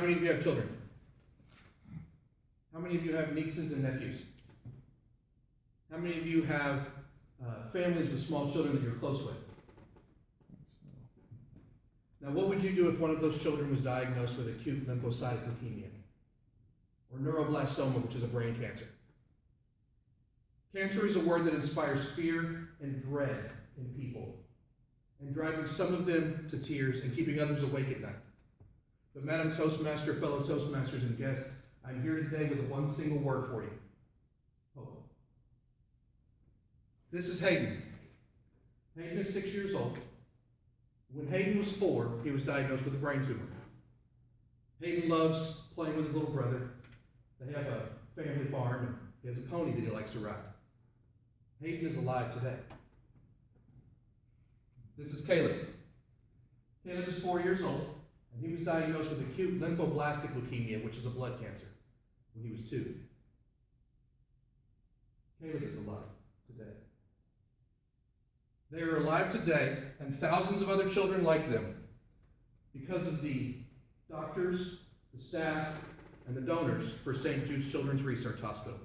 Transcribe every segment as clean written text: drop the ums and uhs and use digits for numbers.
many of you have children? How many of you have nieces and nephews? How many of you have families with small children that you're close with? Now, what would you do if one of those children was diagnosed with acute lymphocytic leukemia or neuroblastoma, which is a brain cancer? Cancer is a word that inspires fear and dread in people, and driving some of them to tears and keeping others awake at night. But Madam Toastmaster, fellow Toastmasters, and guests, I'm here today with one single word for you: hope. This is Hayden. Hayden is 6 years old. When Hayden was 4, he was diagnosed with a brain tumor. Hayden loves playing with his little brother. They have a family farm, and he has a pony that he likes to ride. Hayden is alive today. This is Caleb. Caleb is 4 years old, and he was diagnosed with acute lymphoblastic leukemia, which is a blood cancer, when he was 2. Caleb is alive today. They are alive today, and thousands of other children like them, because of the doctors, the staff, and the donors for St. Jude's Children's Research Hospital.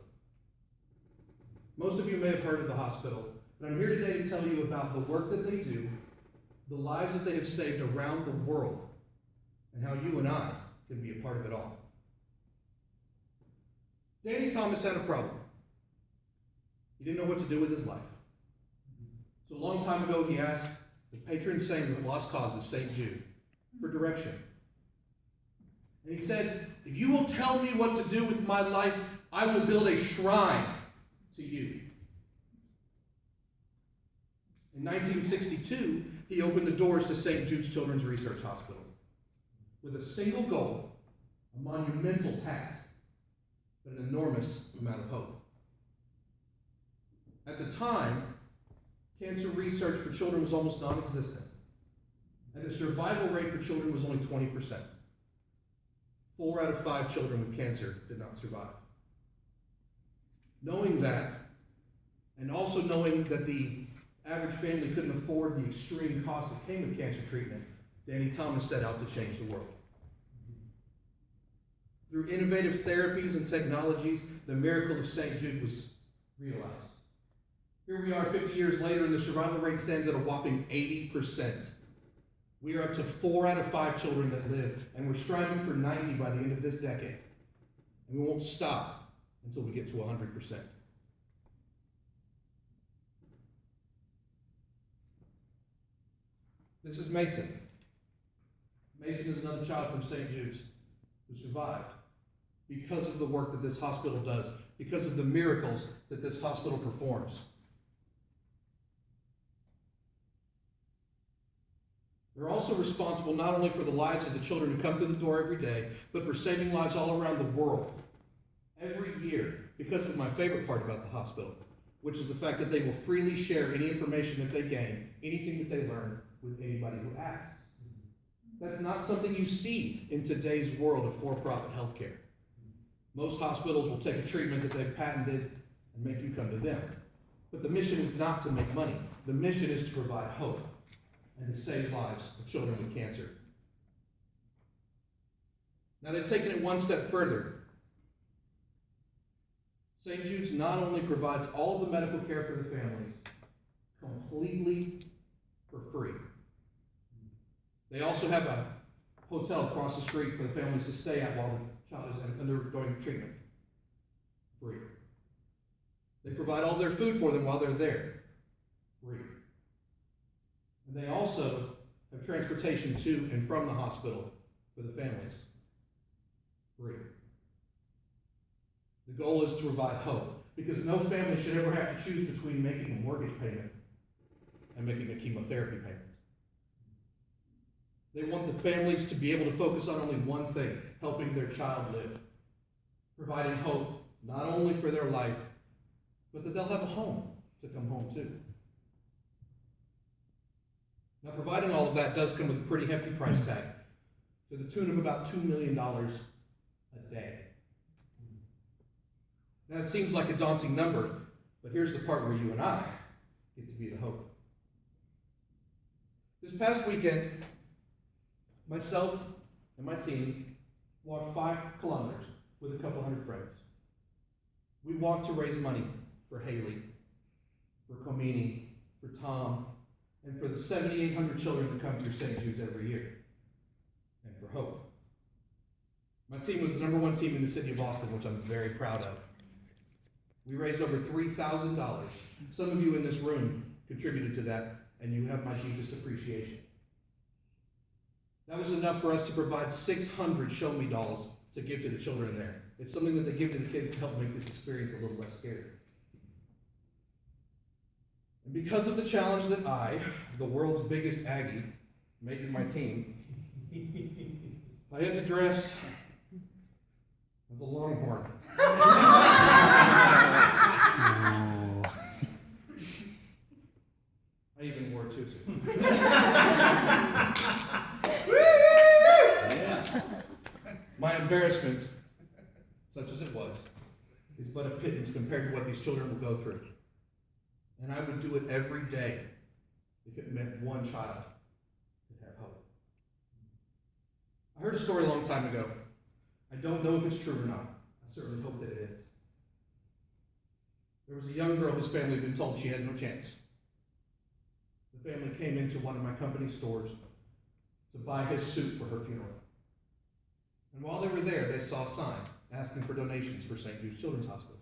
Most of you may have heard of the hospital, but I'm here today to tell you about the work that they do, the lives that they have saved around the world, and how you and I can be a part of it all. Danny Thomas had a problem. He didn't know what to do with his life. So a long time ago, he asked the patron saint of lost causes, St. Jude, for direction. And he said, if you will tell me what to do with my life, I will build a shrine to you. In 1962, he opened the doors to St. Jude's Children's Research Hospital with a single goal, a monumental task, but an enormous amount of hope. At the time, cancer research for children was almost non-existent, and the survival rate for children was only 20%. 4 out of 5 children with cancer did not survive. Knowing that, and also knowing that the average family couldn't afford the extreme cost that came with cancer treatment, Danny Thomas set out to change the world. Through innovative therapies and technologies, the miracle of St. Jude was realized. Here we are 50 years later, and the survival rate stands at a whopping 80%. We are up to 4 out of 5 children that live, and we're striving for 90 by the end of this decade. And we won't stop until we get to 100%. This is Mason. Mason is another child from St. Jude's who survived because of the work that this hospital does, because of the miracles that this hospital performs. They're also responsible not only for the lives of the children who come through the door every day, but for saving lives all around the world every year, because of my favorite part about the hospital, which is the fact that they will freely share any information that they gain, anything that they learn, with anybody who asks. That's not something you see in today's world of for-profit healthcare. Most hospitals will take a treatment that they've patented and make you come to them. But the mission is not to make money. The mission is to provide hope and to save lives of children with cancer. Now they've taken it one step further. St. Jude's not only provides all of the medical care for the families completely for free. They also have a hotel across the street for the families to stay at while the child is undergoing treatment. Free. They provide all their food for them while they're there. Free. And they also have transportation to and from the hospital for the families. Free. The goal is to provide hope, because no family should ever have to choose between making a mortgage payment and making a chemotherapy payment. They want the families to be able to focus on only one thing: helping their child live, providing hope not only for their life, but that they'll have a home to come home to. Now, providing all of that does come with a pretty hefty price tag, to the tune of about $2 million a day. Now, it seems like a daunting number, but here's the part where you and I get to be the hope. This past weekend, myself and my team walked 5 kilometers with a couple hundred friends. We walked to raise money for Haley, for Comini, for Tom, and for the 7,800 children that come through St. Jude's every year, and for Hope. My team was the #1 team in the city of Austin, which I'm very proud of. We raised over $3,000. Some of you in this room contributed to that, and you have my deepest appreciation. That was enough for us to provide 600 Show Me dolls to give to the children there. It's something that they give to the kids to help make this experience a little less scary. And because of the challenge that I, the world's biggest Aggie, made to my team, I had to dress as a Longhorn. I even wore a tutu. My embarrassment, such as it was, is but a pittance compared to what these children will go through. And I would do it every day if it meant one child could have hope. I heard a story a long time ago. I don't know if it's true or not. I certainly hope that it is. There was a young girl whose family had been told she had no chance. The family came into one of my company stores to buy his suit for her funeral. And while they were there, they saw a sign asking for donations for St. Jude's Children's Hospital.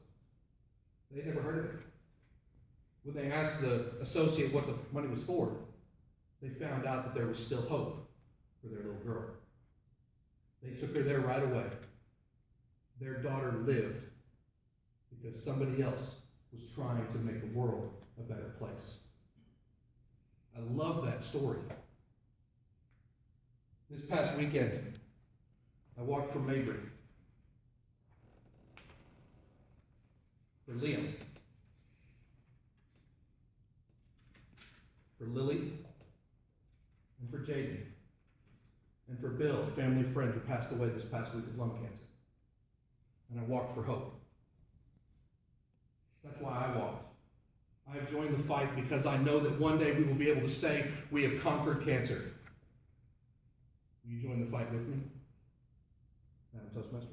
They'd never heard of it. When they asked the associate what the money was for, they found out that there was still hope for their little girl. They took her there right away. Their daughter lived because somebody else was trying to make the world a better place. I love that story. This past weekend, I walked from Mabry for Liam, for Lily, and for Jaden, and for Bill, a family friend who passed away this past week of lung cancer. And I walked for hope. That's why I walked. I have joined the fight because I know that one day we will be able to say we have conquered cancer. Will you join the fight with me? Madam Toastmaster.